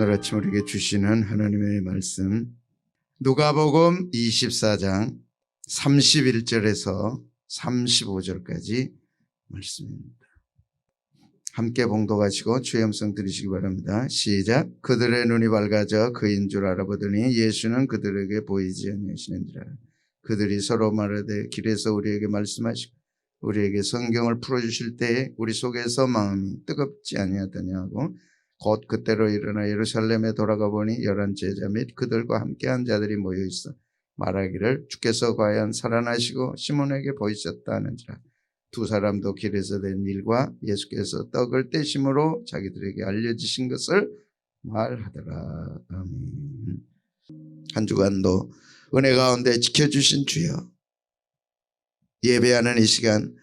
오늘 아침 우리에게 주시는 하나님의 말씀 누가복음 24장 31절에서 35절까지 말씀입니다. 함께 봉독하시고 주의 음성 들으시기 바랍니다. 시작. 그들의 눈이 밝아져 그인 줄 알아보더니 예수는 그들에게 보이지 아니하시는지라. 그들이 서로 말하되 길에서 우리에게 말씀하시고 우리에게 성경을 풀어주실 때에 우리 속에서 마음이 뜨겁지 아니하더냐고. 곧 그때로 일어나 예루살렘에 돌아가 보니 열한 제자 및 그들과 함께한 자들이 모여있어 말하기를 주께서 과연 살아나시고 시몬에게 보이셨다 하는지라. 두 사람도 길에서 된 일과 예수께서 떡을 떼심으로 자기들에게 알려주신 것을 말하더라. 아멘. 한 주간도 은혜 가운데 지켜주신 주여, 예배하는 이 시간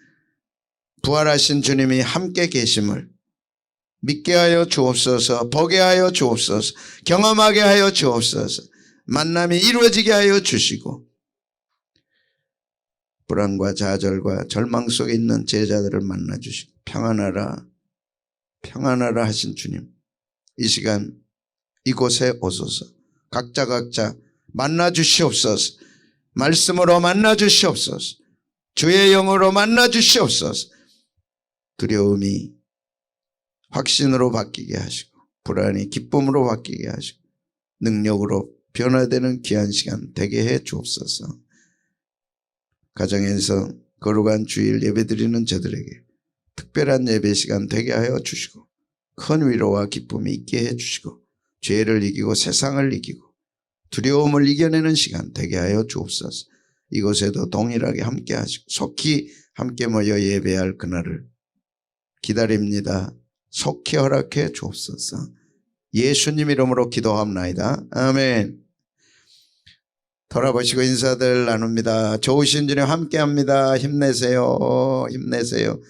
부활하신 주님이 함께 계심을 믿게 하여 주옵소서. 보게 하여 주옵소서. 경험하게 하여 주옵소서. 만남이 이루어지게 하여 주시고 불안과 좌절과 절망 속에 있는 제자들을 만나 주시고 평안하라 평안하라 하신 주님, 이 시간 이곳에 오소서. 각자 만나 주시옵소서. 말씀으로 만나 주시옵소서. 주의 영으로 만나 주시옵소서. 두려움이 확신으로 바뀌게 하시고 불안이 기쁨으로 바뀌게 하시고 능력으로 변화되는 귀한 시간 되게 해 주옵소서. 가정에서 거룩한 주일 예배드리는 저들에게 특별한 예배 시간 되게 하여 주시고 큰 위로와 기쁨이 있게 해 주시고 죄를 이기고 세상을 이기고 두려움을 이겨내는 시간 되게 하여 주옵소서. 이곳에도 동일하게 함께 하시고 속히 함께 모여 예배할 그날을 기다립니다. 속히 허락해 주옵소서. 예수님 이름으로 기도합나이다. 아멘. 돌아보시고 인사들 나눕니다. 좋으신 주님 함께합니다. 힘내세요. 힘내세요.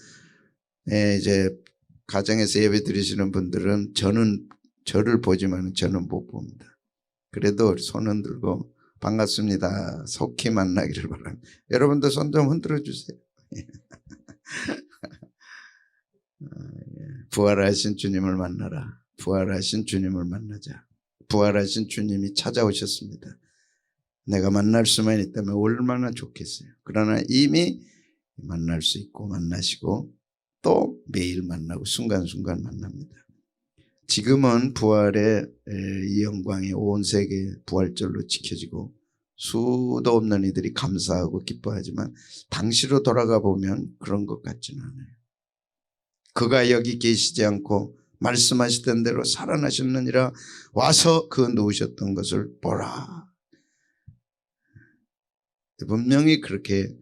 네, 이제 가정에서 예배 드리시는 분들은 저를 보지만 저는 못 봅니다. 그래도 손은 들고 반갑습니다. 속히 만나기를 바랍니다. 여러분도 손 좀 흔들어 주세요. 부활하신 주님을 만나라. 부활하신 주님을 만나자. 부활하신 주님이 찾아오셨습니다. 내가 만날 수만 있다면 얼마나 좋겠어요. 그러나 이미 만날 수 있고 만나시고 또 매일 만나고 순간순간 만납니다. 지금은 부활의 이 영광이 온 세계 부활절로 지켜지고 수도 없는 이들이 감사하고 기뻐하지만 당시로 돌아가 보면 그런 것 같지는 않아요. 그가 여기 계시지 않고 말씀하시던 대로 살아나셨느니라. 와서 그 누우셨던 것을 보라. 분명히 그렇게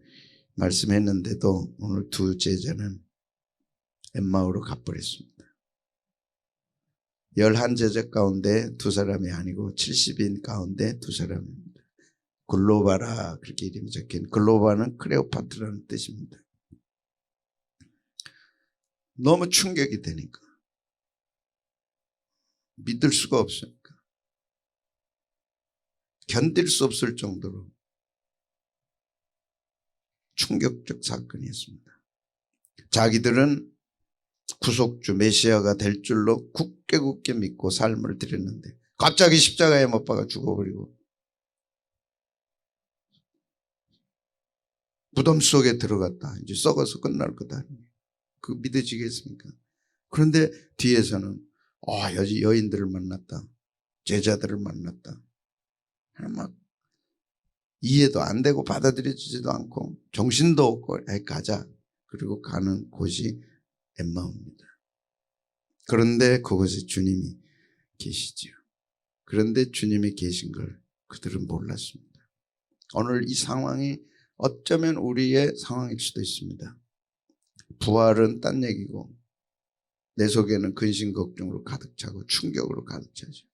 말씀했는데도 오늘 두 제자는 엠마오로 가버렸습니다. 11제자 가운데 두 사람이 아니고 70인 가운데 두 사람입니다. 글로바라 그렇게 이름이 적힌, 글로바는 클레오파트라는 뜻입니다. 너무 충격이 되니까 믿을 수가 없으니까 견딜 수 없을 정도로 충격적 사건이었습니다. 자기들은 구속주 메시아가 될 줄로 굳게 믿고 삶을 드렸는데 갑자기 십자가에 못 박아 죽어버리고 무덤 속에 들어갔다. 이제 썩어서 끝날 거다. 그 믿어지겠습니까? 그런데 뒤에서는 여인들을 만났다. 제자들을 만났다. 막 이해도 안 되고 받아들여지지도 않고 정신도 없고 가자. 그리고 가는 곳이 엠마오입니다. 그런데 그곳에 주님이 계시지요. 그런데 주님이 계신 걸 그들은 몰랐습니다. 오늘 이 상황이 어쩌면 우리의 상황일 수도 있습니다. 부활은 딴 얘기고 내 속에는 근심 걱정으로 가득 차고 충격으로 가득 차죠.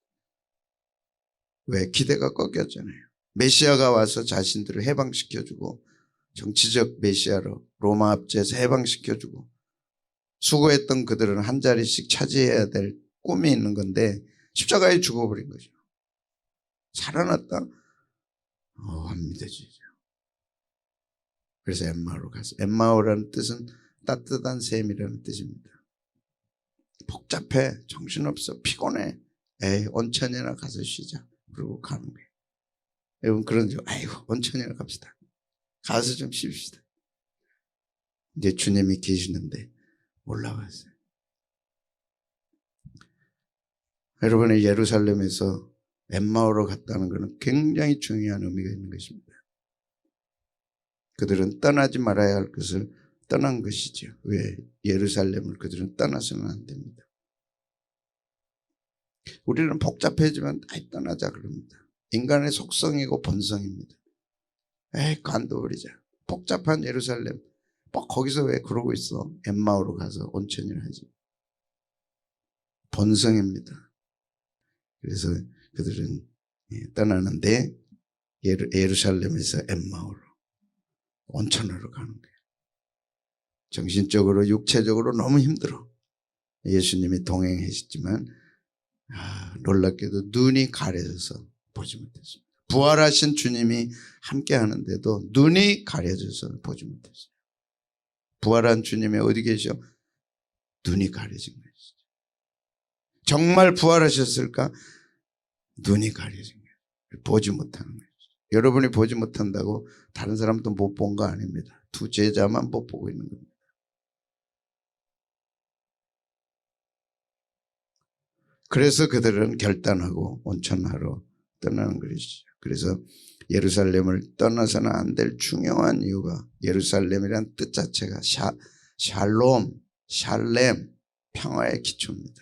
왜? 기대가 꺾였잖아요. 메시아가 와서 자신들을 해방시켜주고 정치적 메시아로 로마 압제에서 해방시켜주고 수고했던 그들은 한 자리씩 차지해야 될 꿈이 있는 건데 십자가에 죽어버린 거죠. 살아났다? 안 믿어지죠. 그래서 엠마오로 가서, 엠마오라는 뜻은 따뜻한 샘이라는 뜻입니다. 복잡해, 정신없어, 피곤해, 에이, 온천이나 가서 쉬자. 그러고 가는 거예요. 여러분 그런 줄, 아이고, 온천이나 갑시다. 가서 좀 쉽시다. 이제 주님이 계시는데 올라왔어요. 여러분의 예루살렘에서 엠마오로 갔다는 것은 굉장히 중요한 의미가 있는 것입니다. 그들은 떠나지 말아야 할 것을 떠난 것이죠. 왜? 예루살렘을 그들은 떠나서는 안 됩니다. 우리는 복잡해지면 아이 떠나자 그럽니다. 인간의 속성이고 본성입니다. 에이 관둬버리자. 복잡한 예루살렘. 거기서 왜 그러고 있어? 엠마오로 가서 온천을 하지. 본성입니다. 그래서 그들은 떠나는데 예루살렘에서 엠마오로 온천으로 가는 거예요. 정신적으로 육체적으로 너무 힘들어. 예수님이 동행하셨지만 놀랍게도 눈이 가려져서 보지 못했습니다. 부활하신 주님이 함께 하는데도 눈이 가려져서 보지 못했어요. 부활한 주님이 어디 계셔? 눈이 가려진 거예요. 정말 부활하셨을까? 눈이 가려진 거예요. 보지 못하는 거예요. 여러분이 보지 못한다고 다른 사람도 못 본 거 아닙니다. 두 제자만 못 보고 있는 겁니다. 그래서 그들은 결단하고 온천하러 떠나는 것이죠. 그래서 예루살렘을 떠나서는 안 될 중요한 이유가 예루살렘이란 뜻 자체가 샬렘, 평화의 기초입니다.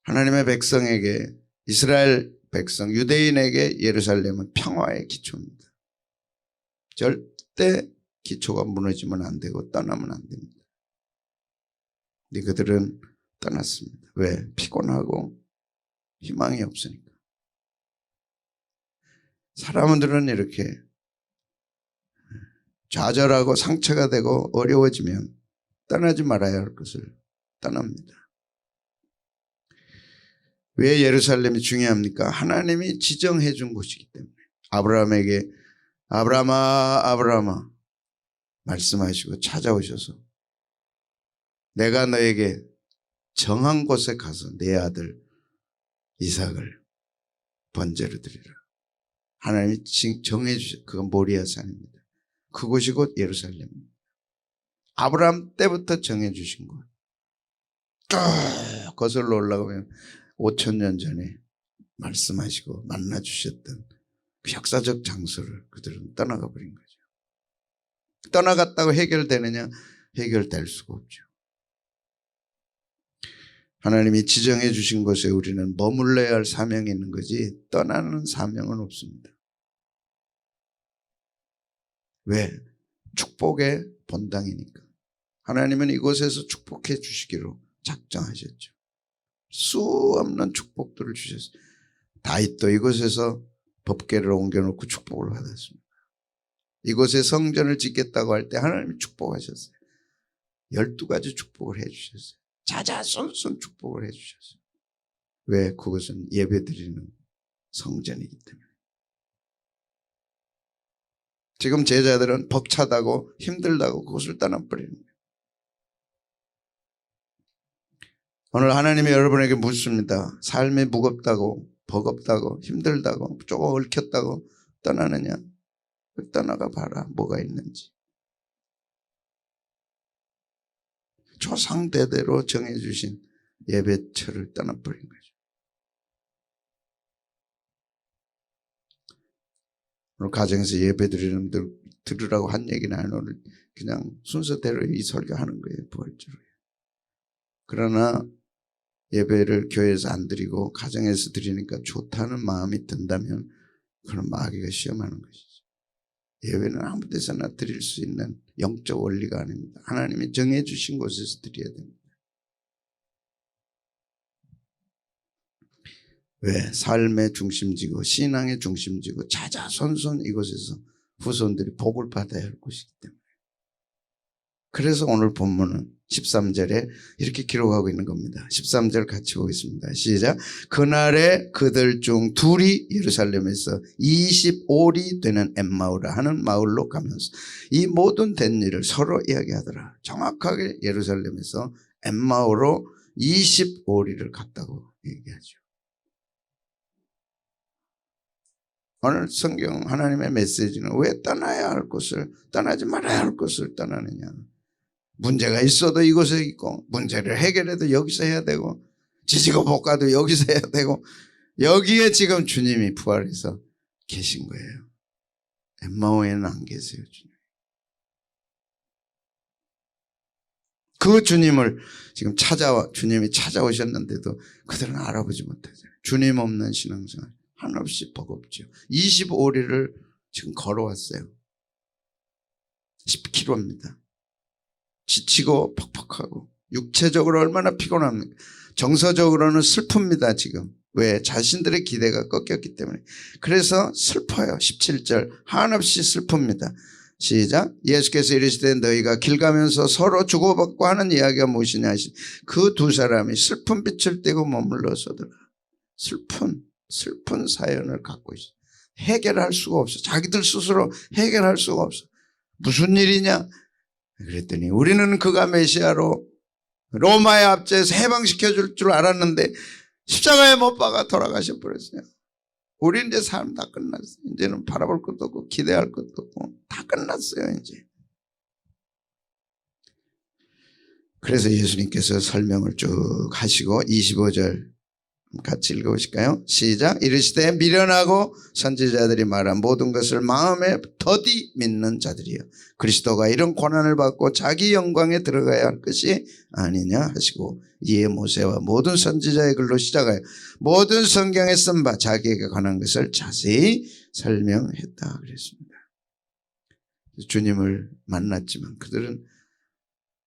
하나님의 백성에게, 이스라엘 백성, 유대인에게 예루살렘은 평화의 기초입니다. 절대 기초가 무너지면 안 되고 떠나면 안 됩니다. 근데 그들은 떠났습니다. 왜? 피곤하고 희망이 없으니까. 사람들은 이렇게 좌절하고 상처가 되고 어려워지면 떠나지 말아야 할 것을 떠납니다. 왜 예루살렘이 중요합니까? 하나님이 지정해 준 곳이기 때문에. 아브라함에게 아브라함아 말씀하시고 찾아오셔서 내가 너에게 정한 곳에 가서 내 아들 이삭을 번제로 드리라. 하나님이 정해 주셨. 그건 모리아 산입니다. 그곳이 곧 예루살렘입니다. 아브라함 때부터 정해 주신 곳. 쭉 거슬러 올라가면 5,000년 전에 말씀하시고 만나 주셨던 그 역사적 장소를 그들은 떠나가 버린 거죠. 떠나갔다고 해결되느냐? 해결될 수가 없죠. 하나님이 지정해 주신 곳에 우리는 머물러야 할 사명이 있는 거지 떠나는 사명은 없습니다. 왜? 축복의 본당이니까. 하나님은 이곳에서 축복해 주시기로 작정하셨죠. 수 없는 축복들을 주셨어요. 다윗도 이곳에서 법궤를 옮겨놓고 축복을 받았습니다. 이곳에 성전을 짓겠다고 할 때 하나님이 축복하셨어요. 12가지 축복을 해 주셨어요. 자자손손 축복을 해 주셨어요. 왜? 그것은 예배드리는 성전이기 때문에. 지금 제자들은 벅차다고 힘들다고 그것을 떠나버리는 거예요. 오늘 하나님이 여러분에게 묻습니다. 삶이 무겁다고 버겁다고 힘들다고 조금 얽혔다고 떠나느냐? 떠나가 봐라. 뭐가 있는지. 조상대대로 정해주신 예배처를 떠나버린 거죠. 오늘 가정에서 예배 드리는 분들 들으라고 한 얘기는 아니고 오늘 그냥 순서대로 이 설교하는 거예요. 부활주로. 그러나 예배를 교회에서 안 드리고 가정에서 드리니까 좋다는 마음이 든다면 그런 마귀가 시험하는 것이죠. 예배는 아무 데서나 드릴 수 있는 영적 원리가 아닙니다. 하나님이 정해 주신 곳에서 드려야 됩니다. 왜? 삶의 중심지고 신앙의 중심지고 자자손손 이곳에서 후손들이 복을 받아야 할 곳이기 때문에. 그래서 오늘 본문은 13절에 이렇게 기록하고 있는 겁니다. 13절 같이 보겠습니다. 시작. 그날에 그들 중 둘이 예루살렘에서 25리 되는 엠마오라 하는 마을로 가면서 이 모든 된 일을 서로 이야기하더라. 정확하게 예루살렘에서 엠마오로 25리를 갔다고 얘기하죠. 오늘 성경 하나님의 메시지는 왜 떠나야 할 곳을 떠나지 말아야 할 곳을 떠나느냐. 문제가 있어도 이곳에 있고 문제를 해결해도 여기서 해야 되고 지지고 볶아도 여기서 해야 되고 여기에 지금 주님이 부활해서 계신 거예요. 엠마오에는 안 계세요. 주님. 그 주님을 지금 주님이 찾아오셨는데도 그들은 알아보지 못하잖아요. 주님 없는 신앙생활 한없이 버겁죠. 25리를 지금 걸어왔어요. 10km입니다. 지치고 퍽퍽하고 육체적으로 얼마나 피곤합니까? 정서적으로는 슬픕니다. 지금. 왜? 자신들의 기대가 꺾였기 때문에. 그래서 슬퍼요. 17절 한없이 슬픕니다. 시작. 예수께서 이르시되 너희가 길 가면서 서로 주고받고 하는 이야기가 무엇이냐 하시니 그 두 사람이 슬픈 빛을 띠고 머물러서더라. 슬픈 사연을 갖고 있어. 해결할 수가 없어. 자기들 스스로 해결할 수가 없어. 무슨 일이냐? 그랬더니 우리는 그가 메시아로 로마의 압제에서 해방시켜줄 줄 알았는데 십자가에 못 박아 돌아가셔 버렸어요. 우리 이제 삶 다 끝났어요. 이제는 바라볼 것도 없고 기대할 것도 없고 다 끝났어요. 이제. 그래서 예수님께서 설명을 쭉 하시고 25절 같이 읽어보실까요? 시작. 이르시되 미련하고 선지자들이 말한 모든 것을 마음에 더디 믿는 자들이여 그리스도가 이런 고난을 받고 자기 영광에 들어가야 할 것이 아니냐 하시고 이에 모세와 모든 선지자의 글로 시작하여 모든 성경에 쓴 바 자기에게 관한 것을 자세히 설명했다 그랬습니다. 주님을 만났지만 그들은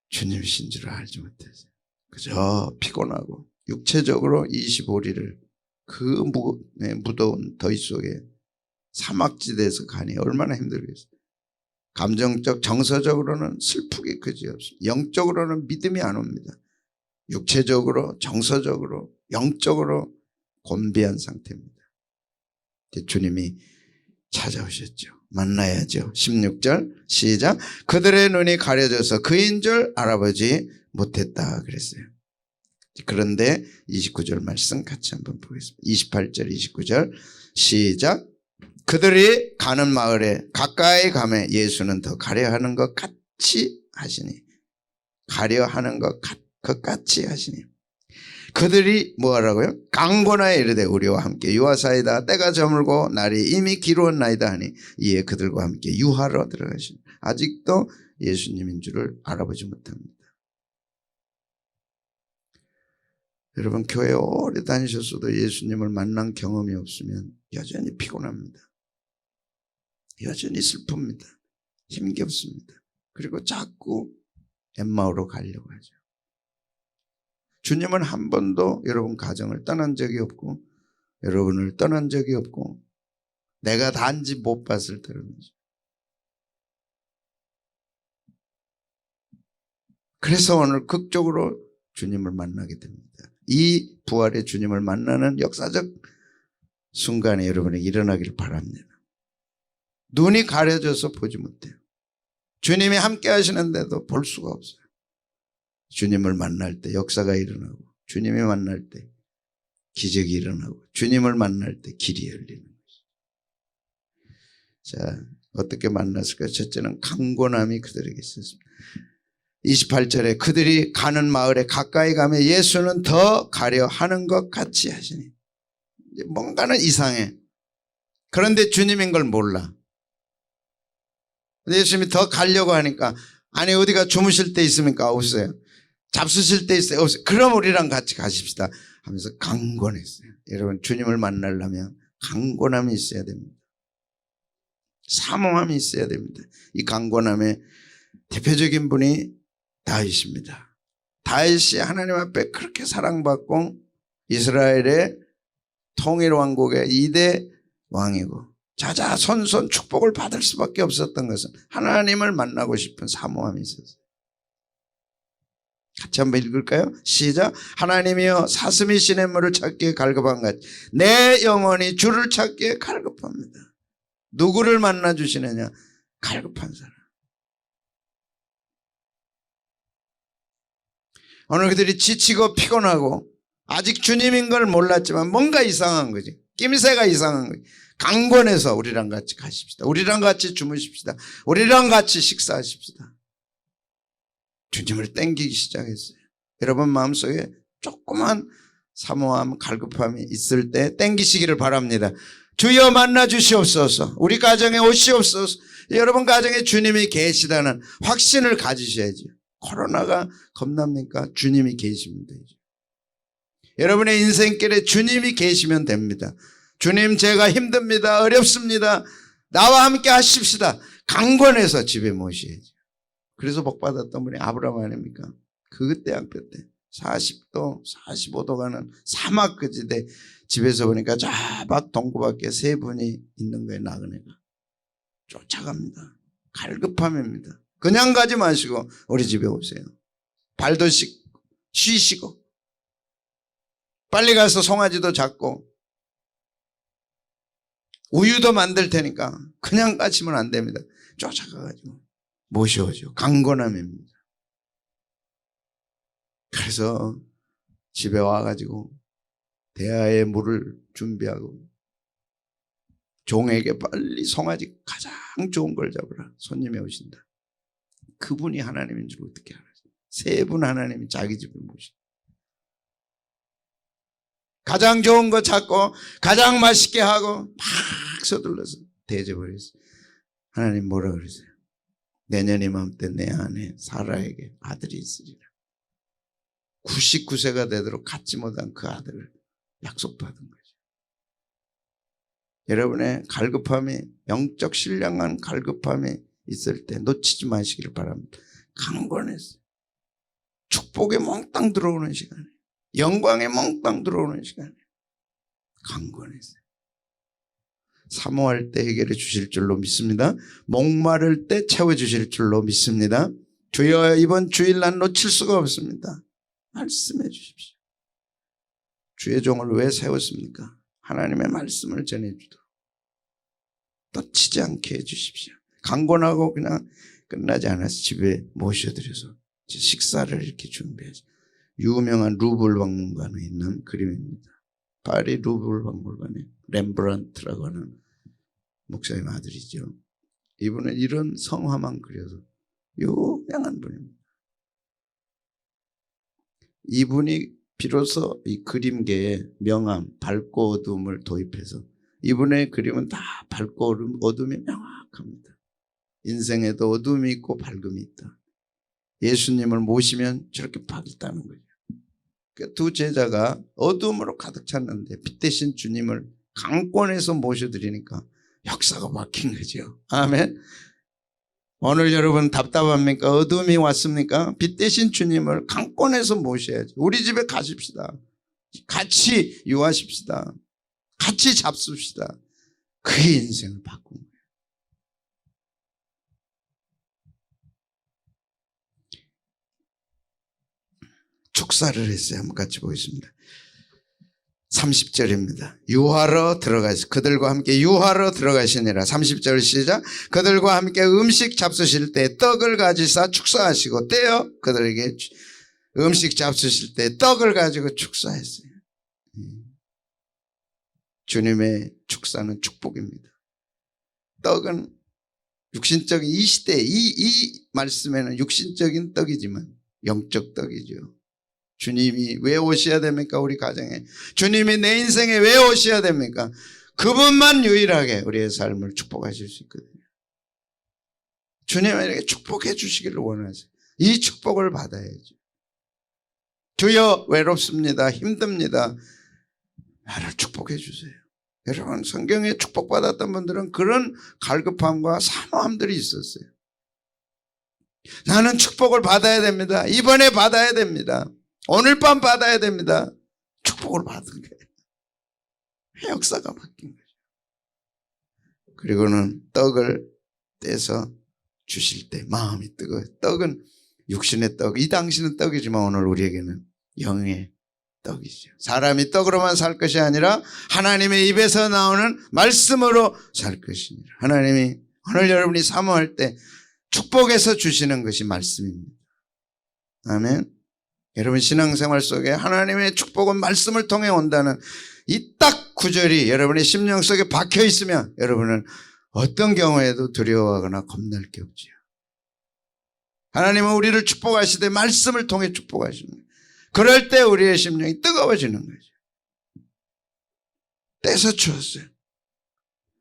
주님이신 줄 알지 못했어요. 그저 피곤하고 육체적으로 25리를 그 무더운 더위 속에 사막지대에서 가니 얼마나 힘들겠어요. 감정적 정서적으로는 슬프기 그지없습니다. 영적으로는 믿음이 안 옵니다. 육체적으로 정서적으로 영적으로 곤비한 상태입니다. 주님이 찾아오셨죠. 만나야죠. 16절 시작. 그들의 눈이 가려져서 그인 줄 알아보지 못했다 그랬어요. 그런데 29절 말씀 같이 한번 보겠습니다. 28절 29절 시작. 그들이 가는 마을에 가까이 가매 예수는 더 가려하는 것 같이 하시니 가려하는 것 같이 하시니 그들이 뭐하라고요? 강권하여 이르되 우리와 함께 유하사이다 때가 저물고 날이 이미 기루었나이다 하니 이에 그들과 함께 유하러 들어가시니 아직도 예수님인 줄을 알아보지 못합니다. 여러분 교회 오래 다니셨어도 예수님을 만난 경험이 없으면 여전히 피곤합니다. 여전히 슬픕니다. 힘겹습니다. 그리고 자꾸 엠마오로 가려고 하죠. 주님은 한 번도 여러분 가정을 떠난 적이 없고 여러분을 떠난 적이 없고 내가 단지 못 봤을 때로는지. 그래서 오늘 극적으로 주님을 만나게 됩니다. 이 부활의 주님을 만나는 역사적 순간에 여러분이 일어나길 바랍니다. 눈이 가려져서 보지 못해요. 주님이 함께 하시는데도 볼 수가 없어요. 주님을 만날 때 역사가 일어나고 주님이 만날 때 기적이 일어나고 주님을 만날 때 길이 열리는 것이죠. 자, 어떻게 만났을까요? 첫째는 강권함이 그들에게 있었습니다. 28절에 그들이 가는 마을에 가까이 가면 예수는 더 가려 하는 것 같이 하시니 뭔가는 이상해. 그런데 주님인 걸 몰라. 예수님이 더 가려고 하니까 아니 어디가 주무실 때 있습니까? 없어요. 잡수실 때 있어요? 없어요. 그럼 우리랑 같이 가십시다 하면서 강권했어요. 여러분 주님을 만나려면 강권함이 있어야 됩니다. 사모함이 있어야 됩니다. 이 강권함의 대표적인 분이 다윗입니다. 다윗이 하나님 앞에 그렇게 사랑받고 이스라엘의 통일 왕국의 2대 왕이고 자자손손 축복을 받을 수밖에 없었던 것은 하나님을 만나고 싶은 사모함이 있었어요. 같이 한번 읽을까요? 시작. 하나님이여 사슴이 시냇물을 찾기에 갈급한 같이 내 영혼이 주를 찾기에 갈급합니다. 누구를 만나 주시느냐? 갈급한 사람. 오늘 그들이 지치고 피곤하고 아직 주님인 걸 몰랐지만 뭔가 이상한 거지. 낌새가 이상한 거지. 강권해서 우리랑 같이 가십시다. 우리랑 같이 주무십시다. 우리랑 같이 식사하십시다. 주님을 땡기기 시작했어요. 여러분 마음속에 조그만 사모함, 갈급함이 있을 때 땡기시기를 바랍니다. 주여 만나 주시옵소서. 우리 가정에 오시옵소서. 여러분 가정에 주님이 계시다는 확신을 가지셔야죠. 코로나가 겁납니까? 주님이 계시면 되죠. 여러분의 인생길에 주님이 계시면 됩니다. 주님 제가 힘듭니다. 어렵습니다. 나와 함께 하십시다. 강권해서 집에 모셔야죠. 그래서 복받았던 분이 아브라함 아닙니까? 그때 한때 때 40도 45도 가는 사막거지대 집에서 보니까 저 밖 동구 밖에 세 분이 있는 거예요. 나그네가 쫓아갑니다. 갈급함입니다. 그냥 가지 마시고 우리 집에 오세요. 발도 씻고 쉬시고 빨리 가서 송아지도 잡고 우유도 만들 테니까 그냥 가시면 안 됩니다. 쫓아가가지고 모셔오죠. 강권함입니다. 그래서 집에 와가지고 대야에 물을 준비하고 종에게 빨리 송아지 가장 좋은 걸 잡으라. 손님이 오신다. 그분이 하나님인 줄 어떻게 알아요? 세 분 하나님이 자기 집에 모시. 가장 좋은 거 찾고 가장 맛있게 하고 막 서둘러서 대접을했어요. 하나님 뭐라 그러세요? 내년 이맘때 내 안에 사라에게 아들이 있으리라. 99세가 되도록 갖지 못한 그 아들을 약속받은 거죠. 여러분의 갈급함이 영적 신령한 갈급함이 있을 때 놓치지 마시기를 바랍니다. 강권해서 축복에 몽땅 들어오는 시간에 영광에 몽땅 들어오는 시간에 강권해서 사모할 때 해결해 주실 줄로 믿습니다. 목마를 때 채워주실 줄로 믿습니다. 주여 이번 주일 난 놓칠 수가 없습니다. 말씀해 주십시오. 주의 종을 왜 세웠습니까? 하나님의 말씀을 전해주도록 놓치지 않게 해주십시오. 강권하고 그냥 끝나지 않아서 집에 모셔드려서 식사를 이렇게 준비해서 유명한 루블 박물관에 있는 그림입니다. 파리 루블 박물관에 렘브란트라고 하는 목사님 아들이죠. 이분은 이런 성화만 그려서 유명한 분입니다. 이분이 비로소 이 그림계에 명암, 밝고 어둠을 도입해서 이분의 그림은 다 밝고 어둠이 명확합니다. 인생에도 어둠이 있고 밝음이 있다. 예수님을 모시면 저렇게 밝다는 거죠. 그 두 제자가 어둠으로 가득 찼는데 빛 대신 주님을 강권해서 모셔드리니까 역사가 막힌 거죠. 아멘. 오늘 여러분 답답합니까? 어둠이 왔습니까? 빛 대신 주님을 강권해서 모셔야지. 우리 집에 가십시다. 같이 유하십시다. 같이 잡수시다. 그의 인생을 바꾼 거예요. 축사를 했어요. 한번 같이 보겠습니다. 30절입니다. 유하러 들어가시 그들과 함께 유하러 들어가시니라. 30절 시작. 그들과 함께 음식 잡수실 때 떡을 가지사 축사하시고 떼어 그들에게 음식 잡수실 때 떡을 가지고 축사했어요. 주님의 축사는 축복입니다. 떡은 육신적인 이 시대 이 말씀에는 육신적인 떡이지만 영적 떡이죠. 주님이 왜 오셔야 됩니까? 우리 가정에. 주님이 내 인생에 왜 오셔야 됩니까? 그분만 유일하게 우리의 삶을 축복하실 수 있거든요. 주님에게 축복해 주시기를 원하세요. 이 축복을 받아야죠. 주여 외롭습니다. 힘듭니다. 나를 축복해 주세요. 여러분 성경에 축복받았던 분들은 그런 갈급함과 사모함들이 있었어요. 나는 축복을 받아야 됩니다. 이번에 받아야 됩니다. 오늘 밤 받아야 됩니다. 축복을 받은 거예요. 역사가 바뀐 거죠. 그리고는 떡을 떼서 주실 때 마음이 뜨거워요. 떡은 육신의 떡, 이 당시는 떡이지만 오늘 우리에게는 영의 떡이죠. 사람이 떡으로만 살 것이 아니라 하나님의 입에서 나오는 말씀으로 살 것이니라. 하나님이 오늘 여러분이 사모할 때 축복해서 주시는 것이 말씀입니다. 아멘. 여러분 신앙생활 속에 하나님의 축복은 말씀을 통해 온다는 이 딱 구절이 여러분의 심령 속에 박혀 있으면 여러분은 어떤 경우에도 두려워하거나 겁날 게 없지요. 하나님은 우리를 축복하시되 말씀을 통해 축복하시는 거예요. 그럴 때 우리의 심령이 뜨거워지는 거죠. 떼서 주었어요.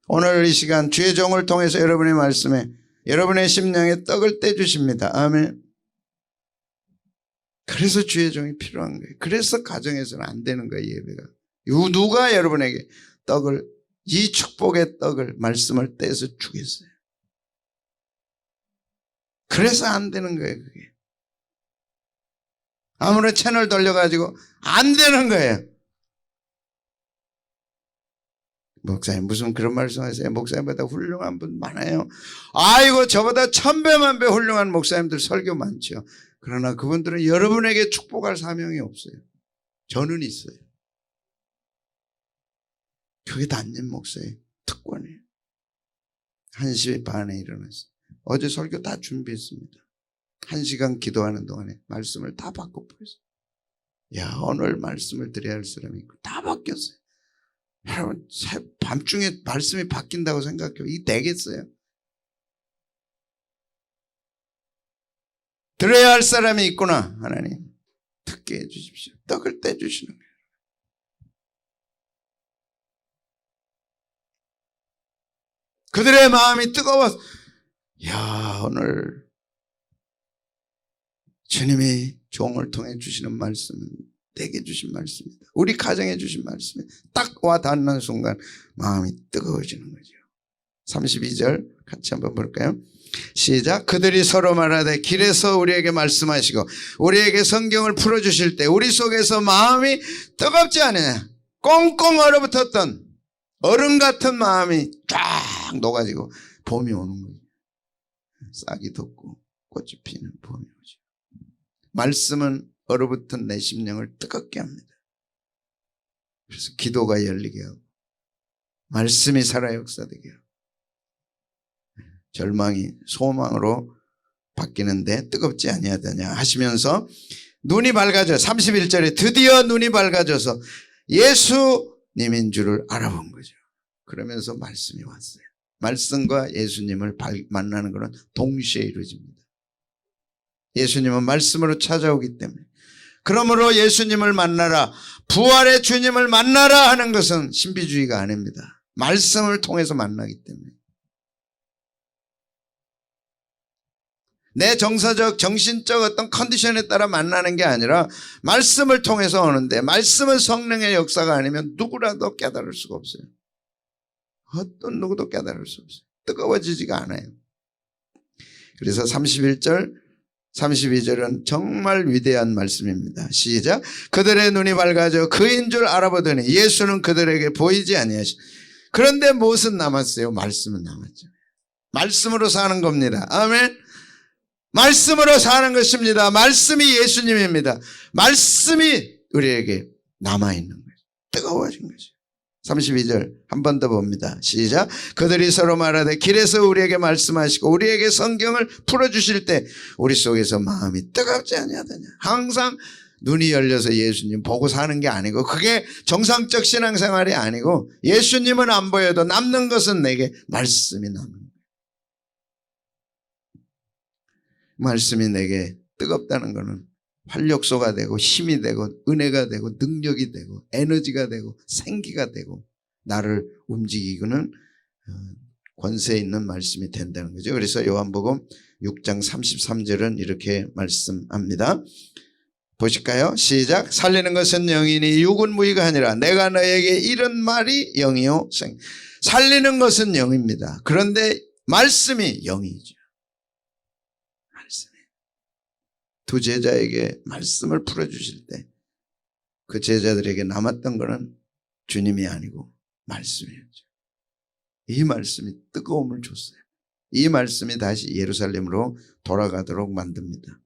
오늘 이 시간 주의 종을 통해서 여러분의 말씀에 여러분의 심령에 떡을 떼주십니다. 아멘. 그래서 주의 종이 필요한 거예요. 그래서 가정에서는 안 되는 거예요. 예배가. 누가 여러분에게 떡을, 이 축복의 떡을, 말씀을 떼서 주겠어요. 그래서 안 되는 거예요. 그게. 아무런 채널 돌려가지고 안 되는 거예요. 목사님 무슨 그런 말씀하세요? 목사님보다 훌륭한 분 많아요. 아이고 저보다 1000배만 배 훌륭한 목사님들 설교 많죠. 그러나 그분들은 여러분에게 축복할 사명이 없어요. 저는 있어요. 그게 담임 목사의 특권이에요. 1시 반에 일어났어요. 어제 설교 다 준비했습니다. 1시간 기도하는 동안에 말씀을 다 바꿔버렸어요. 야, 오늘 말씀을 드려야 할 사람이 있고 다 바뀌었어요. 여러분 밤중에 말씀이 바뀐다고 생각해요. 이게 되겠어요? 들어야 할 사람이 있구나. 하나님 듣게 해주십시오. 떡을 떼주시는 거예요. 그들의 마음이 뜨거워서 야, 오늘 주님이 종을 통해 주시는 말씀은 내게 주신 말씀이다. 우리 가정에 주신 말씀이 딱 와 닿는 순간 마음이 뜨거워지는 거죠. 32절 같이 한번 볼까요? 시작. 그들이 서로 말하되 길에서 우리에게 말씀하시고 우리에게 성경을 풀어주실 때 우리 속에서 마음이 뜨겁지 않으냐. 꽁꽁 얼어붙었던 얼음 같은 마음이 쫙 녹아지고 봄이 오는 거죠. 싹이 돋고 꽃이 피는 봄이 오죠. 말씀은 얼어붙은 내 심령을 뜨겁게 합니다. 그래서 기도가 열리게 하고 말씀이 살아 역사되게 하고 절망이 소망으로 바뀌는데 뜨겁지 아니하더냐 하시면서 눈이 밝아져 31절에 드디어 눈이 밝아져서 예수님인 줄을 알아본 거죠. 그러면서 말씀이 왔어요. 말씀과 예수님을 만나는 것은 동시에 이루어집니다. 예수님은 말씀으로 찾아오기 때문에 그러므로 예수님을 만나라 부활의 주님을 만나라 하는 것은 신비주의가 아닙니다. 말씀을 통해서 만나기 때문에 내 정서적 정신적 어떤 컨디션에 따라 만나는 게 아니라 말씀을 통해서 오는데 말씀은 성령의 역사가 아니면 누구라도 깨달을 수가 없어요. 어떤 누구도 깨달을 수 없어요. 뜨거워지지가 않아요. 그래서 31절 32절은 정말 위대한 말씀입니다. 시작. 그들의 눈이 밝아져 그인 줄 알아보더니 예수는 그들에게 보이지 아니하시. 그런데 무엇은 남았어요? 말씀은 남았죠. 말씀으로 사는 겁니다. 아멘. 말씀으로 사는 것입니다. 말씀이 예수님입니다. 말씀이 우리에게 남아있는 거죠. 뜨거워진 거죠. 32절 한 번 더 봅니다. 시작. 그들이 서로 말하되 길에서 우리에게 말씀하시고 우리에게 성경을 풀어주실 때 우리 속에서 마음이 뜨겁지 아니하더냐. 항상 눈이 열려서 예수님 보고 사는 게 아니고 그게 정상적 신앙생활이 아니고 예수님은 안 보여도 남는 것은 내게 말씀이 남는 거예요. 말씀이 내게 뜨겁다는 것은 활력소가 되고 힘이 되고 은혜가 되고 능력이 되고 에너지가 되고 생기가 되고 나를 움직이고는 권세 있는 말씀이 된다는 거죠. 그래서 요한복음 6장 33절은 이렇게 말씀합니다. 보실까요? 시작. 살리는 것은 영이니 육은 무의가 아니라 내가 너에게 이런 말이 영이요 살리는 것은 영입니다. 그런데 말씀이 영이죠. 두 제자에게 말씀을 풀어주실 때 그 제자들에게 남았던 것은 주님이 아니고 말씀이었죠. 이 말씀이 뜨거움을 줬어요. 이 말씀이 다시 예루살렘으로 돌아가도록 만듭니다.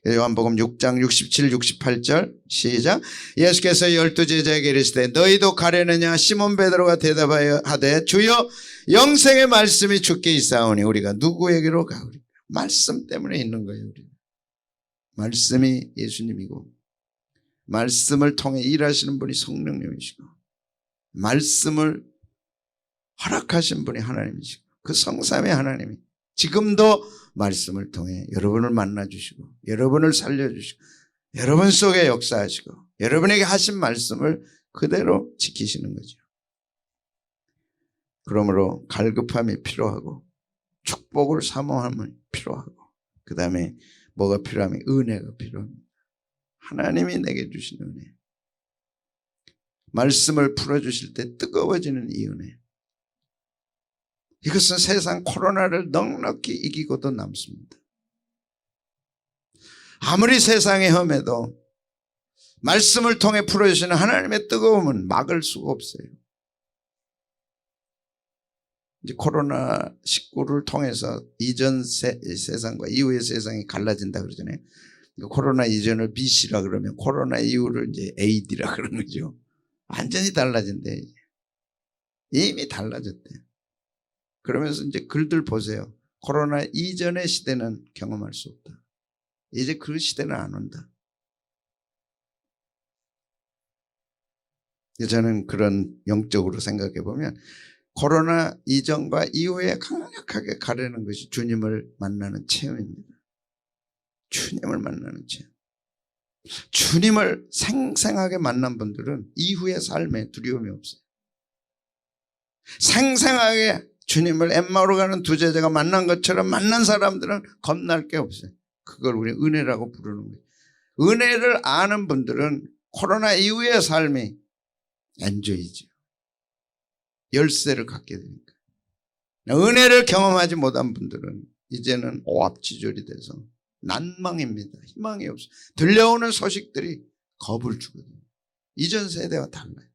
요한복음 6장 67, 68절 시작. 예수께서 12제자에게 이르시되 너희도 가려느냐? 시몬 베드로가 대답하여 하되 주여 영생의 말씀이 주께 있사오니 우리가 누구에게로 가오리까? 말씀 때문에 있는 거예요. 우리는. 말씀이 예수님이고 말씀을 통해 일하시는 분이 성령님이시고 말씀을 허락하신 분이 하나님이시고 그 성삼의 하나님이 지금도 말씀을 통해 여러분을 만나주시고 여러분을 살려주시고 여러분 속에 역사하시고 여러분에게 하신 말씀을 그대로 지키시는 거죠. 그러므로 갈급함이 필요하고 축복을 사모함이 필요하고 그 다음에 뭐가 필요하면 은혜가 필요합니다. 하나님이 내게 주신 은혜. 말씀을 풀어주실 때 뜨거워지는 이 은혜. 이것은 세상 코로나를 넉넉히 이기고도 남습니다. 아무리 세상에 험해도 말씀을 통해 풀어주시는 하나님의 뜨거움은 막을 수가 없어요. 이제 코로나19를 통해서 이전 세상과 이후의 세상이 갈라진다 그러잖아요. 코로나 이전을 BC라 그러면 코로나 이후를 이제 AD라 그러는 거죠. 완전히 달라진대. 이미 달라졌대. 그러면서 이제 글들 보세요. 코로나 이전의 시대는 경험할 수 없다. 이제 그 시대는 안 온다. 저는 그런 영적으로 생각해 보면 코로나 이전과 이후에 강력하게 가려는 것이 주님을 만나는 체험입니다. 주님을 만나는 체험. 주님을 생생하게 만난 분들은 이후의 삶에 두려움이 없어요. 생생하게 주님을 엠마오로 가는 두 제자가 만난 것처럼 만난 사람들은 겁날 게 없어요. 그걸 우리 은혜라고 부르는 거예요. 은혜를 아는 분들은 코로나 이후의 삶이 엔조이죠. 열쇠를 갖게 되니까. 은혜를 경험하지 못한 분들은 이제는 오합지졸이 돼서 난망입니다. 희망이 없어요. 들려오는 소식들이 겁을 주거든요. 이전 세대와 달라요.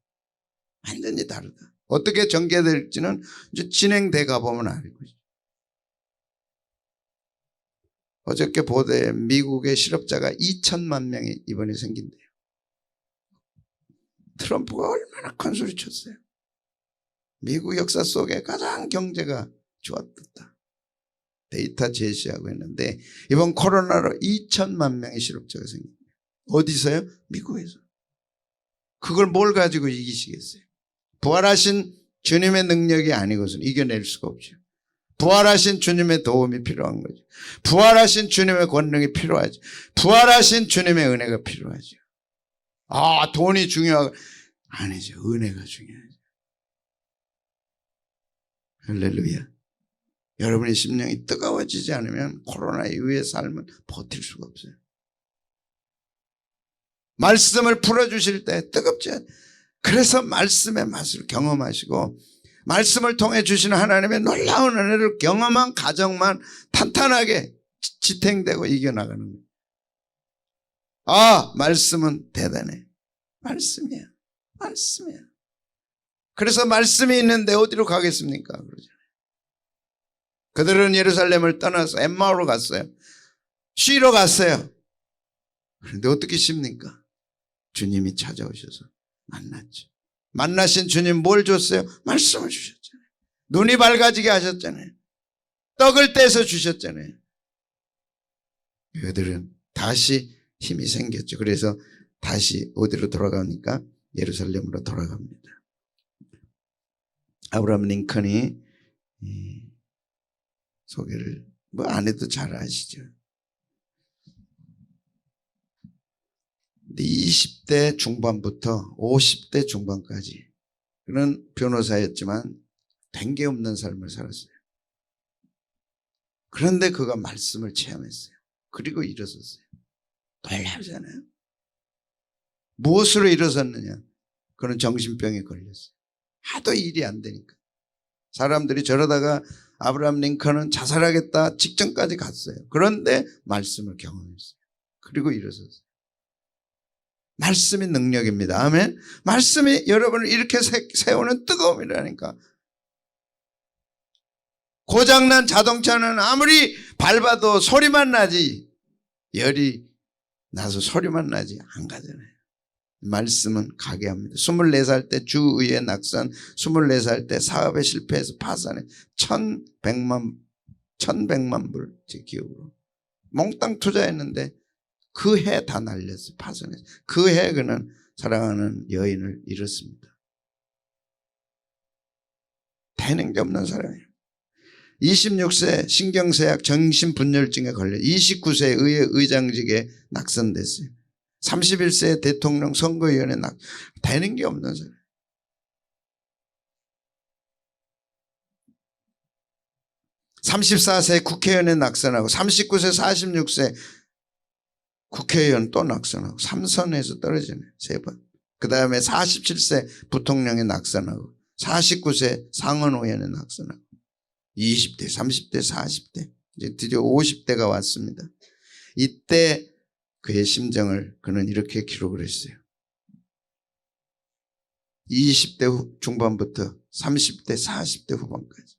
완전히 다르다. 어떻게 전개될지는 이제 진행돼 가보면 알고 있어요. 어저께 보도에 미국의 실업자가 2천만 명이 이번에 생긴대요. 트럼프가 얼마나 큰 소리 쳤어요. 미국 역사 속에 가장 경제가 좋았다. 데이터 제시하고 있는데 이번 코로나로 2천만 명의 실업자가 생깁니다. 어디서요? 미국에서. 그걸 뭘 가지고 이기시겠어요? 부활하신 주님의 능력이 아니고서는 이겨낼 수가 없죠. 부활하신 주님의 도움이 필요한 거죠. 부활하신 주님의 권능이 필요하죠. 부활하신 주님의 은혜가 필요하죠. 아, 돈이 중요하고 아니죠. 은혜가 중요하죠. 할렐루야. 여러분의 심령이 뜨거워지지 않으면 코로나 이후의 삶은 버틸 수가 없어요. 말씀을 풀어주실 때 뜨겁지 않아요. 그래서 말씀의 맛을 경험하시고 말씀을 통해 주시는 하나님의 놀라운 은혜를 경험한 가정만 탄탄하게 지탱되고 이겨나가는 거예요. 아, 말씀은 대단해. 말씀이야. 말씀이야. 그래서 말씀이 있는데 어디로 가겠습니까? 그러잖아요. 그들은 예루살렘을 떠나서 엠마오로 갔어요. 쉬러 갔어요. 그런데 어떻게 쉽니까? 주님이 찾아오셔서 만났죠. 만나신 주님 뭘 줬어요? 말씀을 주셨잖아요. 눈이 밝아지게 하셨잖아요. 떡을 떼서 주셨잖아요. 그들은 다시 힘이 생겼죠. 그래서 다시 어디로 돌아갑니까? 예루살렘으로 돌아갑니다. 아브라함 링컨이 소개를 뭐 안 해도 잘 아시죠. 20대 중반부터 50대 중반까지 그는 변호사였지만 된 게 없는 삶을 살았어요. 그런데 그가 말씀을 체험했어요. 그리고 일어섰어요. 놀랍잖아요. 무엇으로 일어섰느냐? 그는 정신병에 걸렸어요. 하도 일이 안 되니까. 사람들이 저러다가 아브라함 링컨은 자살하겠다 직전까지 갔어요. 그런데 말씀을 경험했어요. 그리고 일어섰어요. 말씀이 능력입니다. 아멘. 말씀이 여러분을 이렇게 세우는 뜨거움이라니까. 고장난 자동차는 아무리 밟아도 소리만 나지 열이 나서 소리만 나지 안 가잖아요. 말씀은 가게 합니다. 24살 때 주의회 낙선, 24살 때 사업에 실패해서 파산해 1100만 불 제 기억으로 몽땅 투자했는데 그 해 다 날렸어요. 파손해서. 그 해 그는 사랑하는 여인을 잃었습니다. 되는 게 없는 사람이에요. 26세 신경쇠약 정신분열증에 걸려 29세 의회 의장직에 낙선됐어요. 31세 대통령 선거위원회 되는 게 없는 사람. 34세 국회의원에 낙선하고 39세 46세 국회의원 또 낙선하고 3선에서 떨어지네 3번. 그 다음에 47세 부통령에 낙선하고 49세 상원의원에 낙선하고 20대 30대 40대 이제 드디어 50대가 왔습니다. 이때 그의 심정을 그는 이렇게 기록을 했어요. 20대 중반부터 30대 40대 후반까지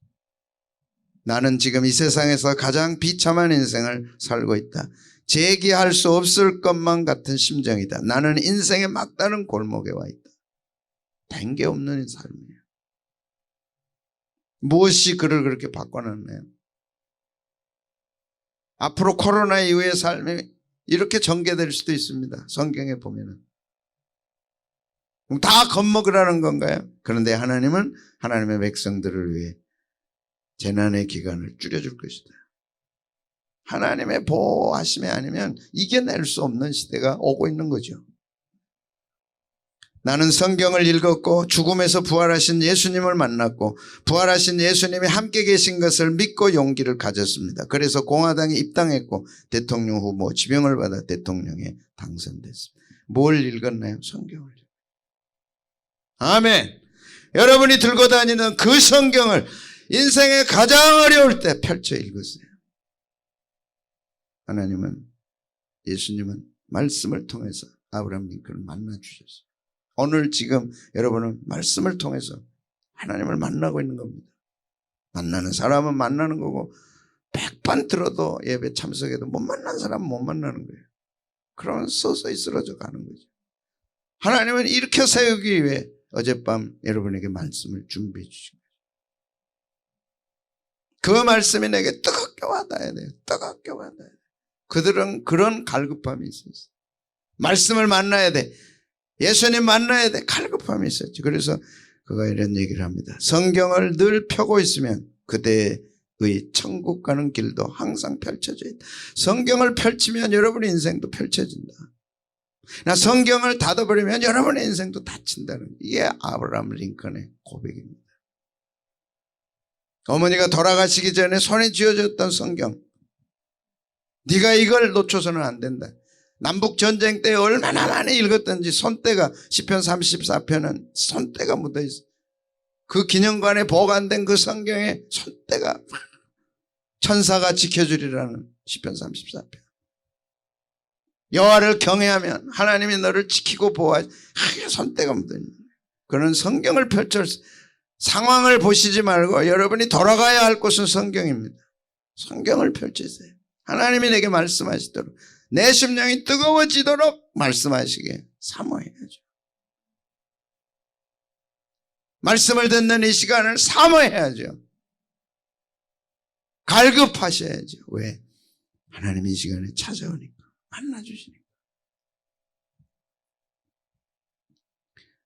나는 지금 이 세상에서 가장 비참한 인생을 살고 있다. 재기할 수 없을 것만 같은 심정이다. 나는 인생의 막다른 골목에 와 있다. 된 게 없는 삶이에요. 무엇이 그를 그렇게 바꿔놨나요? 앞으로 코로나 이후의 삶이 이렇게 전개될 수도 있습니다. 성경에 보면은. 그럼 다 겁먹으라는 건가요? 그런데 하나님은 하나님의 백성들을 위해 재난의 기간을 줄여줄 것이다. 하나님의 보호하심이 아니면 이겨낼 수 없는 시대가 오고 있는 거죠. 나는 성경을 읽었고 죽음에서 부활하신 예수님을 만났고 부활하신 예수님이 함께 계신 것을 믿고 용기를 가졌습니다. 그래서 공화당에 입당했고 대통령 후보 지명을 받아 대통령에 당선됐습니다. 뭘 읽었나요? 성경을. 아멘. 여러분이 들고 다니는 그 성경을 인생의 가장 어려울 때 펼쳐 읽었어요. 하나님은 예수님은 말씀을 통해서 아브라함 링컨을 만나주셨어요. 오늘 지금 여러분은 말씀을 통해서 하나님을 만나고 있는 겁니다. 만나는 사람은 만나는 거고 100번 들어도 예배 참석해도 못 만난 사람은 못 만나는 거예요. 그러면 서서히 쓰러져 가는 거죠. 하나님은 일으켜 세우기 위해 어젯밤 여러분에게 말씀을 준비해 주신 거예요. 그 말씀이 내게 뜨겁게 와닿아야 돼요. 뜨겁게 와닿아야 돼요. 그들은 그런 갈급함이 있었어요. 말씀을 만나야 돼. 예수님 만나야 돼. 갈급함이 있었죠. 그래서 그가 이런 얘기를 합니다. 성경을 늘 펴고 있으면 그대의 천국 가는 길도 항상 펼쳐져 있다. 성경을 펼치면 여러분의 인생도 펼쳐진다. 성경을 닫아버리면 여러분의 인생도 닫힌다는 이게 아브라함 링컨의 고백입니다. 어머니가 돌아가시기 전에 손에 쥐어졌던 성경, 네가 이걸 놓쳐서는 안 된다. 남북전쟁 때 얼마나 많이 읽었던지 손때가 시편 34편은 손때가 묻어있어. 그 기념관에 보관된 그 성경에 손때가 천사가 지켜주리라는 시편 34편. 여호와를 경외하면 하나님이 너를 지키고 보호하지. 손때가 묻어있는 거예요. 그는 성경을 펼쳐 상황을 보시지 말고 여러분이 돌아가야 할 곳은 성경입니다. 성경을 펼치세요. 하나님이 내게 말씀하시도록 내 심령이 뜨거워지도록 말씀하시게 사모해야죠. 말씀을 듣는 이 시간을 사모해야죠. 갈급하셔야죠. 왜? 하나님이 이 시간에 찾아오니까 만나주시니까.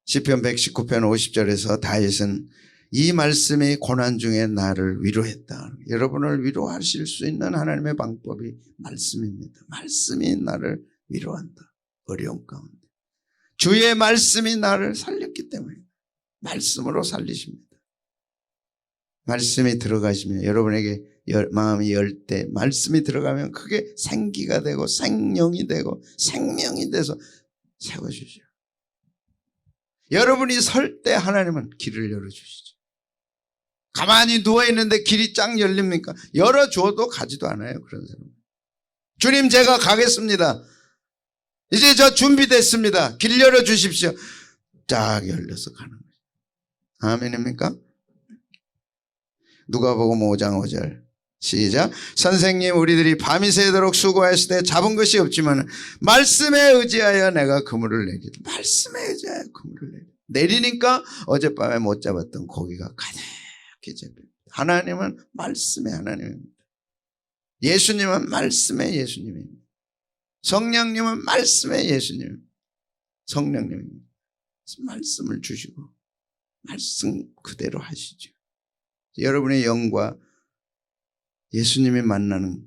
시편 119편 50절에서 다윗은 이 말씀이 고난 중에 나를 위로했다. 여러분을 위로하실 수 있는 하나님의 방법이 말씀입니다. 말씀이 나를 위로한다. 어려운 가운데. 주의 말씀이 나를 살렸기 때문에 말씀으로 살리십니다. 말씀이 들어가시면 여러분에게 마음이 열 때 말씀이 들어가면 그게 생기가 되고 생명이 되고 생명이 돼서 세워주죠. 여러분이 설 때 하나님은 길을 열어주시죠. 가만히 누워있는데 길이 쫙 열립니까? 열어줘도 가지도 않아요. 그런 사람. 주님 제가 가겠습니다. 이제 저 준비됐습니다. 길 열어주십시오. 쫙 열려서 가는 거죠. 아멘입니까? 누가복음 5장 5절 시작. 선생님 우리들이 밤이 새도록 수고했을 때 잡은 것이 없지만 말씀에 의지하여 내가 그물을 내리다. 말씀에 의지하여 그물을 내리니까 어젯밤에 못 잡았던 고기가 가득히 잡힙니다. 하나님은 말씀의 하나님입니다. 예수님은 말씀의 예수님입니다. 성령님은 말씀의 예수님. 성령님입니다. 말씀을 주시고 말씀 그대로 하시죠. 여러분의 영과 예수님이 만나는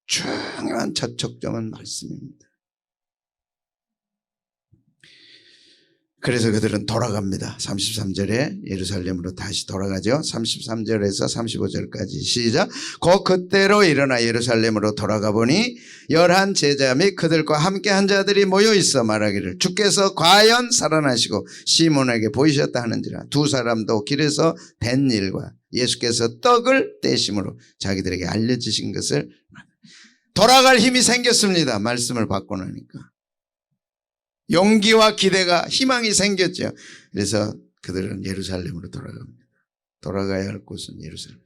중요한 접촉점은 말씀입니다. 그래서 그들은 돌아갑니다. 33절에 예루살렘으로 다시 돌아가죠. 33절에서 35절까지 시작. 그때로 일어나 예루살렘으로 돌아가 보니 11 제자 및 그들과 함께한 자들이 모여 있어 말하기를 주께서 과연 살아나시고 시몬에게 보이셨다 하는지라. 두 사람도 길에서 된 일과 예수께서 떡을 떼심으로 자기들에게 알려주신 것을. 돌아갈 힘이 생겼습니다. 말씀을 받고 나니까. 용기와 기대가 희망이 생겼죠. 그래서 그들은 예루살렘으로 돌아갑니다. 돌아가야 할 곳은 예루살렘.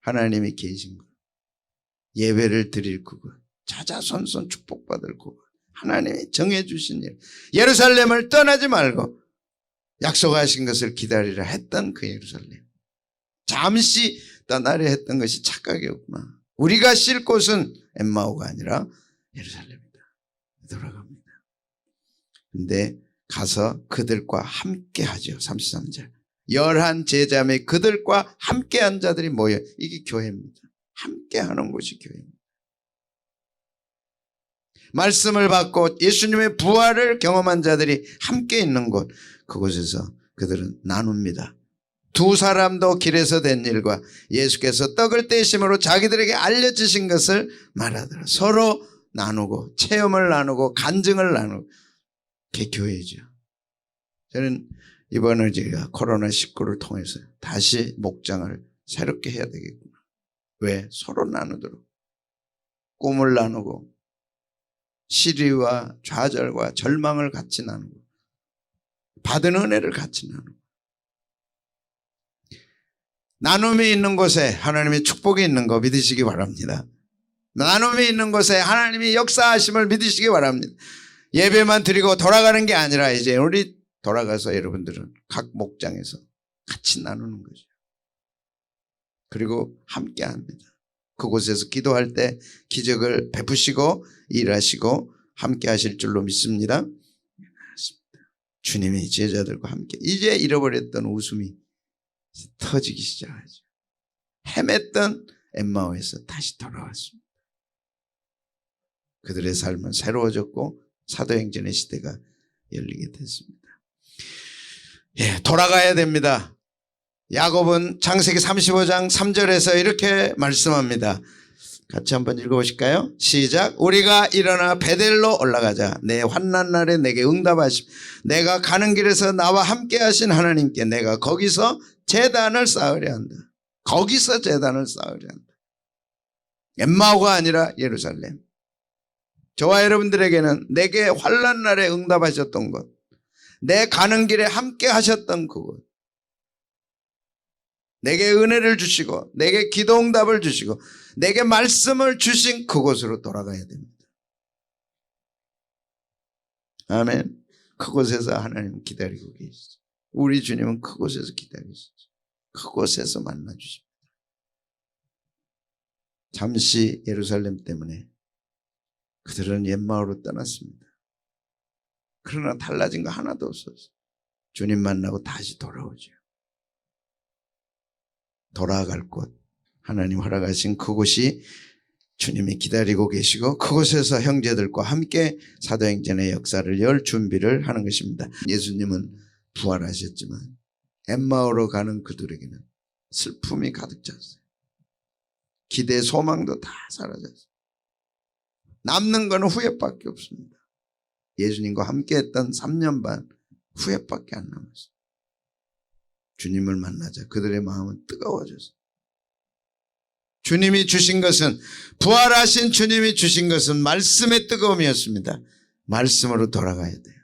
하나님이 계신 곳. 예배를 드릴 그곳. 자자손손 축복받을 그곳. 하나님이 정해주신 일. 예루살렘을 떠나지 말고 약속하신 것을 기다리라 했던 그 예루살렘. 잠시 떠나려 했던 것이 착각이었구나. 우리가 쉴 곳은 엠마오가 아니라 예루살렘이다. 돌아갑니다. 근데 가서 그들과 함께 하죠. 33절. 11 제자 및 그들과 함께한 자들이 모여. 이게 교회입니다. 함께하는 곳이 교회입니다. 말씀을 받고 예수님의 부활을 경험한 자들이 함께 있는 곳. 그곳에서 그들은 나눕니다. 두 사람도 길에서 된 일과 예수께서 떡을 떼심으로 자기들에게 알려주신 것을 말하더라. 서로 나누고 체험을 나누고 간증을 나누고. 그게 교회죠. 저는 이번에 제가 코로나19를 통해서 다시 목장을 새롭게 해야 되겠구나. 왜? 서로 나누도록. 꿈을 나누고 시리와 좌절과 절망을 같이 나누고 받은 은혜를 같이 나누고. 나눔이 있는 곳에 하나님의 축복이 있는 거 믿으시기 바랍니다. 나눔이 있는 곳에 하나님이 역사하심을 믿으시기 바랍니다. 예배만 드리고 돌아가는 게 아니라 이제 우리 돌아가서 여러분들은 각 목장에서 같이 나누는 거죠. 그리고 함께 합니다. 그곳에서 기도할 때 기적을 베푸시고 일하시고 함께 하실 줄로 믿습니다. 주님이 제자들과 함께 이제 잃어버렸던 웃음이 터지기 시작하죠. 헤맸던 엠마오에서 다시 돌아왔습니다. 그들의 삶은 새로워졌고 사도행전의 시대가 열리게 됐습니다. 예, 돌아가야 됩니다. 야곱은 창세기 35장 3절에서 이렇게 말씀합니다. 같이 한번 읽어보실까요? 시작. 우리가 일어나 베델로 올라가자. 내 환난 날에 내게 응답하심. 내가 가는 길에서 나와 함께 하신 하나님께 내가 거기서 제단을 쌓으려 한다. 거기서 제단을 쌓으려 한다. 엠마오가 아니라 예루살렘. 저와 여러분들에게는 내게 환난 날에 응답하셨던 곳, 내 가는 길에 함께 하셨던 그곳, 내게 은혜를 주시고 내게 기도 응답을 주시고 내게 말씀을 주신 그곳으로 돌아가야 됩니다. 아멘. 그곳에서 하나님 기다리고 계시죠. 우리 주님은 그곳에서 기다리시죠. 그곳에서 만나주십니다. 잠시 예루살렘 때문에 그들은 옛마을로 떠났습니다. 그러나 달라진 거 하나도 없었어요. 주님 만나고 다시 돌아오죠. 돌아갈 곳, 하나님 허락하신 그곳이 주님이 기다리고 계시고 그곳에서 형제들과 함께 사도행전의 역사를 열 준비를 하는 것입니다. 예수님은 부활하셨지만 엠마오로 가는 그들에게는 슬픔이 가득 찼어요. 기대, 소망도 다 사라졌어요. 남는 건 후회밖에 없습니다. 예수님과 함께 했던 3년 반 후회밖에 안 남았어요. 주님을 만나자 그들의 마음은 뜨거워졌어요. 주님이 주신 것은, 부활하신 주님이 주신 것은 말씀의 뜨거움이었습니다. 말씀으로 돌아가야 돼요.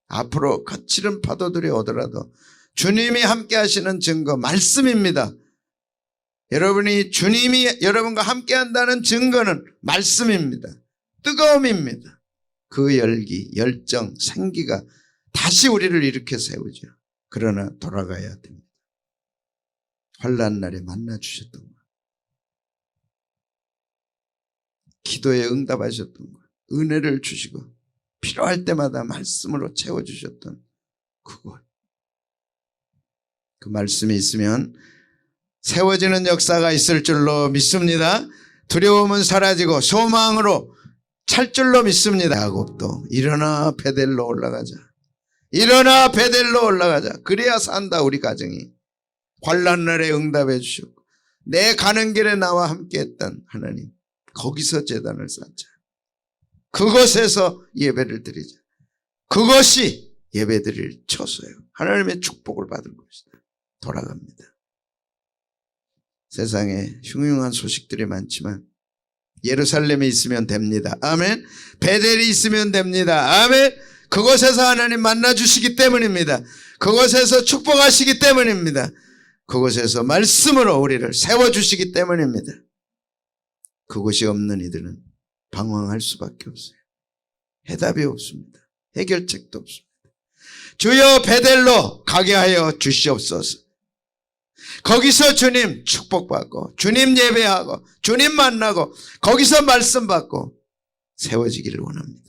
앞으로 거칠은 파도들이 오더라도 주님이 함께 하시는 증거 말씀입니다. 여러분이 주님이 여러분과 함께 한다는 증거는 말씀입니다. 뜨거움입니다. 그 열기, 열정, 생기가 다시 우리를 일으켜 세우죠. 그러나 돌아가야 됩니다. 환난 날에 만나 주셨던 것, 기도에 응답하셨던 것, 은혜를 주시고 필요할 때마다 말씀으로 채워주셨던 그곳. 그 말씀이 있으면 세워지는 역사가 있을 줄로 믿습니다. 두려움은 사라지고 소망으로 찰 줄로 믿습니다. 야곱도 일어나 베델로 올라가자. 일어나 베델로 올라가자. 그래야 산다 우리 가정이. 환난 날에 응답해 주셨고 내 가는 길에 나와 함께했던 하나님, 거기서 제단을 쌓자. 그곳에서 예배를 드리자. 그것이 예배드릴 처소예요. 하나님의 축복을 받을 것이다. 돌아갑니다. 세상에 흉흉한 소식들이 많지만 예루살렘에 있으면 됩니다. 아멘. 베델이 있으면 됩니다. 아멘. 그곳에서 하나님 만나주시기 때문입니다. 그곳에서 축복하시기 때문입니다. 그곳에서 말씀으로 우리를 세워주시기 때문입니다. 그곳이 없는 이들은 방황할 수밖에 없어요. 해답이 없습니다. 해결책도 없습니다. 주여 베델로 가게 하여 주시옵소서. 거기서 주님 축복받고 주님 예배하고 주님 만나고 거기서 말씀 받고 세워지기를 원합니다.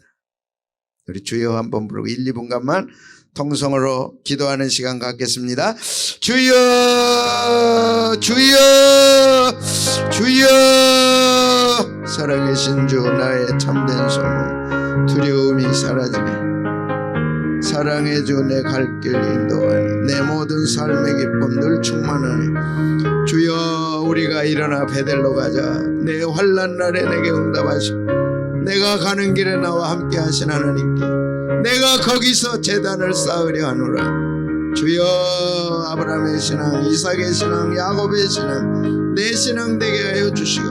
우리 주여 한번 부르고 1, 2분간만 통성으로 기도하는 시간 갖겠습니다. 주여 주여 주여. 살아계신 주 나의 참된 소망 두려움이 사라지네. 사랑의 주 내 갈 길 인도하니 내 모든 삶의 기쁨 늘 충만하니. 주여 우리가 일어나 베델로 가자. 내 환난 날에 내게 응답하시고 내가 가는 길에 나와 함께 하신 하나님께 내가 거기서 제단을 쌓으려 하노라. 주여 아브라함의 신앙, 이삭의 신앙, 야곱의 신앙, 내 신앙 되게 하여 주시고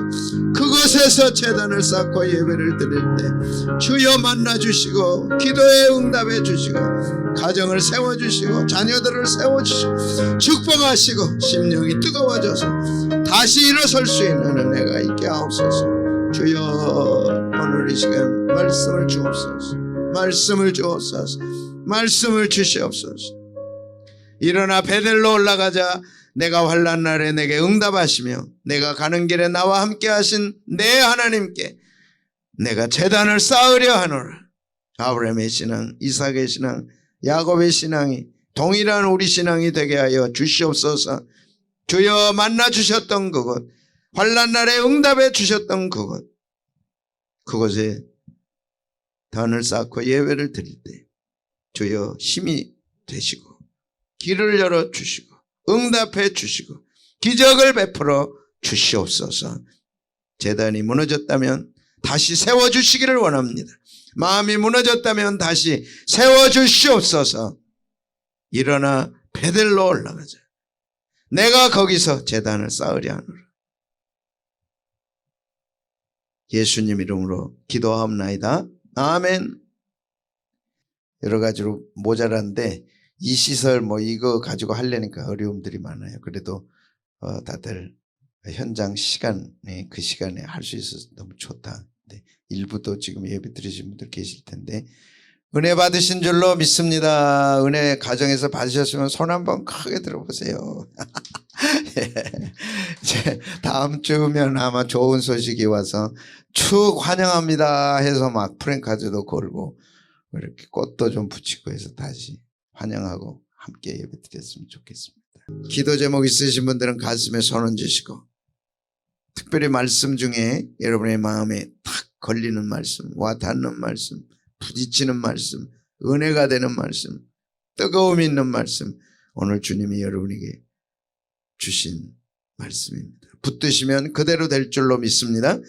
그곳에서 제단을 쌓고 예배를 드릴 때 주여 만나주시고 기도에 응답해 주시고 가정을 세워주시고 자녀들을 세워주시고 축복하시고 심령이 뜨거워져서 다시 일어설 수 있는 은혜가 있게 하옵소서. 주여 오늘 이 시간 말씀을 주옵소서. 말씀을 주옵소서. 말씀을 주시옵소서. 일어나 베델로 올라가자. 내가 환난 날에 내게 응답하시며 내가 가는 길에 나와 함께 하신 내 하나님께 내가 제단을 쌓으려 하노라. 아브라함의 신앙, 이삭의 신앙, 야곱의 신앙이 동일한 우리 신앙이 되게 하여 주시옵소서. 주여 만나 주셨던 그곳, 환난 날에 응답해 주셨던 그곳, 그곳에 단을 쌓고 예배를 드릴 때 주여 힘이 되시고 길을 열어 주시고 응답해 주시고 기적을 베풀어 주시옵소서. 제단이 무너졌다면 다시 세워주시기를 원합니다. 마음이 무너졌다면 다시 세워주시옵소서. 일어나 베델로 올라가자. 내가 거기서 제단을 쌓으려 하노라. 예수님 이름으로 기도하옵나이다. 아멘. 여러 가지로 모자란데 이 시설 이거 가지고 하려니까 어려움들이 많아요. 그래도 다들 현장 시간에 그 시간에 할 수 있어서 너무 좋다. 네, 일부도 지금 예배 드리신 분들 계실 텐데 은혜 받으신 줄로 믿습니다. 은혜 가정에서 받으셨으면 손 한번 크게 들어보세요. 예. 이제 다음 주면 아마 좋은 소식이 와서 축 환영합니다 해서 막 프랭카드도 걸고 이렇게 꽃도 좀 붙이고 해서 다시 환영하고 함께 예배드렸으면 좋겠습니다. 기도 제목 있으신 분들은 가슴에 손 얹으시고 특별히 말씀 중에 여러분의 마음에 탁 걸리는 말씀, 와 닿는 말씀, 부딪히는 말씀, 은혜가 되는 말씀, 뜨거움 있는 말씀, 오늘 주님이 여러분에게 주신 말씀입니다. 붙드시면 그대로 될 줄로 믿습니다.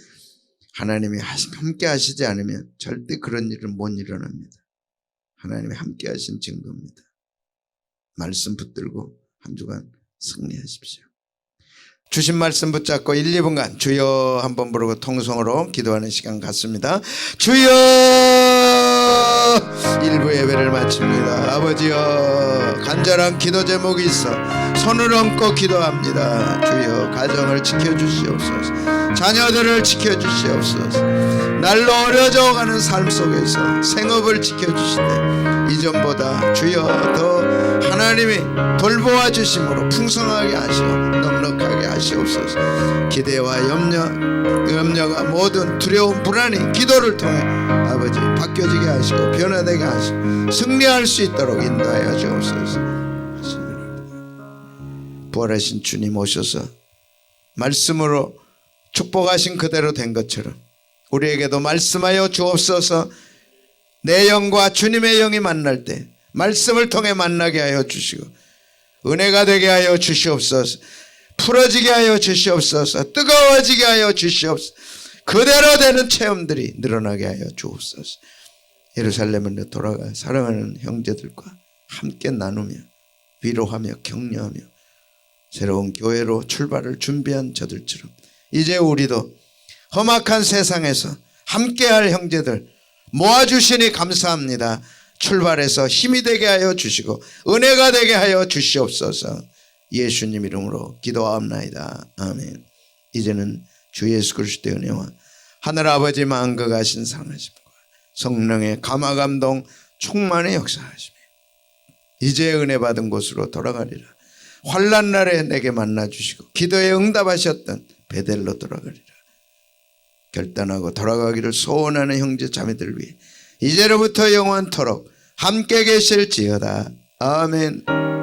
하나님이 함께 하시지 않으면 절대 그런 일은 못 일어납니다. 하나님이 함께 하신 증거입니다. 말씀 붙들고 한 주간 승리하십시오. 주신 말씀 붙잡고 1, 2분간 주여 한번 부르고 통성으로 기도하는 시간 갖습니다. 주여 1부 예배를 마칩니다. 아버지여 간절한 기도 제목이 있어 손을 얹고 기도합니다. 주여 가정을 지켜주시옵소서. 자녀들을 지켜주시옵소서. 날로 어려져가는 삶 속에서 생업을 지켜주시되 이전보다 주여 더 하나님이 돌보아 주심으로 풍성하게 하시고 넉넉하게 하시고 하시옵소서. 기대와 염려가 모든 두려움 불안이 기도를 통해 아버지 바뀌어지게 하시고 변화되게 하시고 승리할 수 있도록 인도하여 주옵소서. 부활하신 주님 오셔서 말씀으로 축복하신 그대로 된 것처럼 우리에게도 말씀하여 주옵소서. 내 영과 주님의 영이 만날 때 말씀을 통해 만나게 하여 주시고 은혜가 되게 하여 주시옵소서. 풀어지게 하여 주시옵소서. 뜨거워지게 하여 주시옵소서. 그대로 되는 체험들이 늘어나게 하여 주옵소서. 예루살렘으로 돌아가 사랑하는 형제들과 함께 나누며 위로하며 격려하며 새로운 교회로 출발을 준비한 저들처럼 이제 우리도 험악한 세상에서 함께할 형제들 모아주시니 감사합니다. 출발해서 힘이 되게 하여 주시고 은혜가 되게 하여 주시옵소서. 예수님 이름으로 기도하옵나이다. 아멘. 이제는 주 예수 그리스도의 은혜와 하늘 아버지 마음과 가신 사랑하심과 성령의 감화감동 충만의 역사하심에 이제 은혜 받은 곳으로 돌아가리라. 환난 날에 내게 만나 주시고 기도에 응답하셨던 베델로 돌아가리라. 결단하고 돌아가기를 소원하는 형제 자매들 위해 이제로부터 영원토록 함께 계실지어다. 아멘.